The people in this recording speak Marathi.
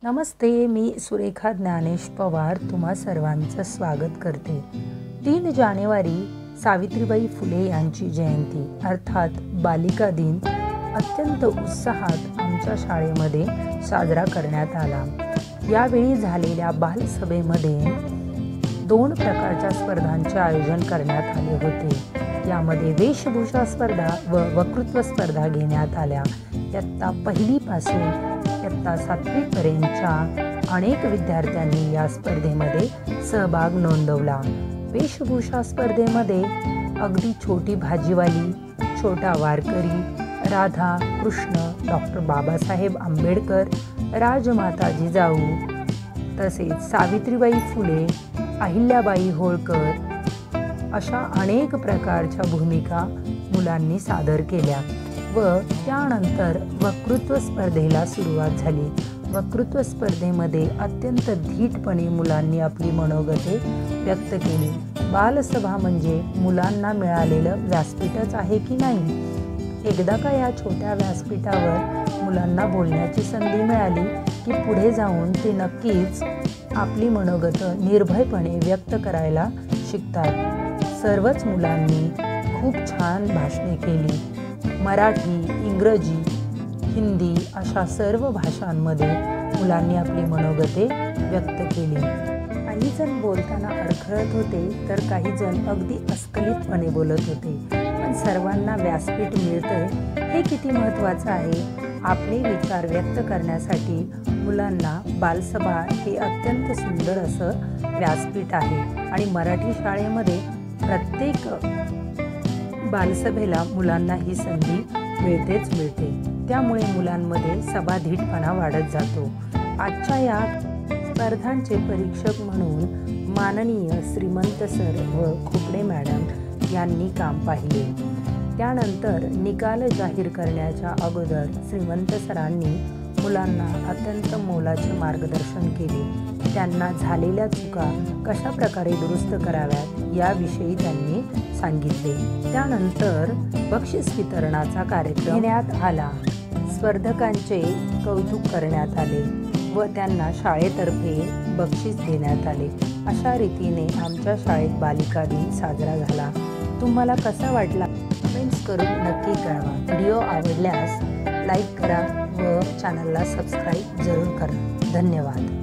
नमस्ते, मी सुरेखा ज्ञानेश पवार तुम्हा सर्वांचं स्वागत करते। 3 जानेवारी सावित्रीबाई फुले यांची जयंती अर्थात बालिका दिन अत्यंत उत्साहात आमच्या शाळेमध्ये साजरा करण्यात आला। यावेळी झालेल्या बालसभेमध्ये 2 प्रकारच्या स्पर्धांचे आयोजन करण्यात आले होते। यामध्ये वेशभूषा स्पर्धा व वक्तृत्व स्पर्धा घेण्यात आल्या। इयत्ता 1ली पासून इयत्ता 7वी पर्यंतच्या अनेक विद्यार्थ्यांनी या स्पर्धेमध्ये सहभाग नोंदवला। वेशभूषा स्पर्धेमध्ये अगदी छोटी भाजीवाली, छोटा वारकरी, राधा कृष्ण, डॉक्टर बाबासाहेब आंबेडकर, राजमाता जिजाऊ तसेच सावित्रीबाई फुले, अहिल्याबाई होळकर अशा अनेक प्रकारच्या भूमिका मुलांनी सादर केल्या व त्यानंतर वक्तृत्व स्पर्धेला सुरुवात झाली। वक्तृत्व स्पर्धेमध्ये अत्यंत धीटपणे मुलांनी आपली मनोगते व्यक्त केली। बालसभा म्हणजे मुलांना मिळालेलं व्यासपीठच आहे की नाही? एकदा का या छोट्या व्यासपीठावर मुलांना बोलण्याची संधी मिळाली की पुढे जाऊन ते नक्कीच आपली मनोगतं निर्भयपणे व्यक्त करायला शिकतात। सर्वच मुलांनी खूप छान भाषणे केली। मराठी, इंग्रजी, हिंदी अशा सर्व भाषांमध्ये मुलांनी आपली मनोगते व्यक्त केली। काही जण बोलताना अडखळत होते तर काही जण अगदी अस्खलितपणे बोलत होते, पण सर्वांना व्यासपीठ मिळतंय हे किती महत्त्वाचं आहे। आपले विचार व्यक्त करण्यासाठी मुलांना बालसभा हे अत्यंत सुंदर असं व्यासपीठ आहे आणि मराठी शाळेमध्ये प्रत्येक बालसभेला मुलांना ही संधी मिळते। त्यामुळे मुलांमध्ये सभाधीटपणा वाढत जातो। आजच्या या स्पर्धांचे परीक्षक म्हणून माननीय श्रीमंत सर व खोपडे मॅडम यांनी काम पाहिले। त्यानंतर निकाल जाहीर करण्याच्या अगोदर श्रीमंत सरांनी मुलांना अत्यंत मोलाचे मार्गदर्शन केले। त्यांना झालेल्या चुका कशा प्रकारे दुरुस्त कराव्यात याविषयी त्यांनी सांगितले। त्यानंतर बक्षीस वितरणाचा कार्यक्रम घेण्यात आला। स्पर्धकांचे कौतुक करण्यात आले व त्यांना शाळेतर्फे बक्षीस देण्यात आले। अशा रीतीने आमच्या शाळेत बालिका दिन साजरा झाला। तुम्हाला कसा वाटला कमेंट्स करून नक्की कळवा। व्हिडिओ आवडल्यास लाईक करा व चॅनलला सबस्क्राईब जरूर करा। धन्यवाद।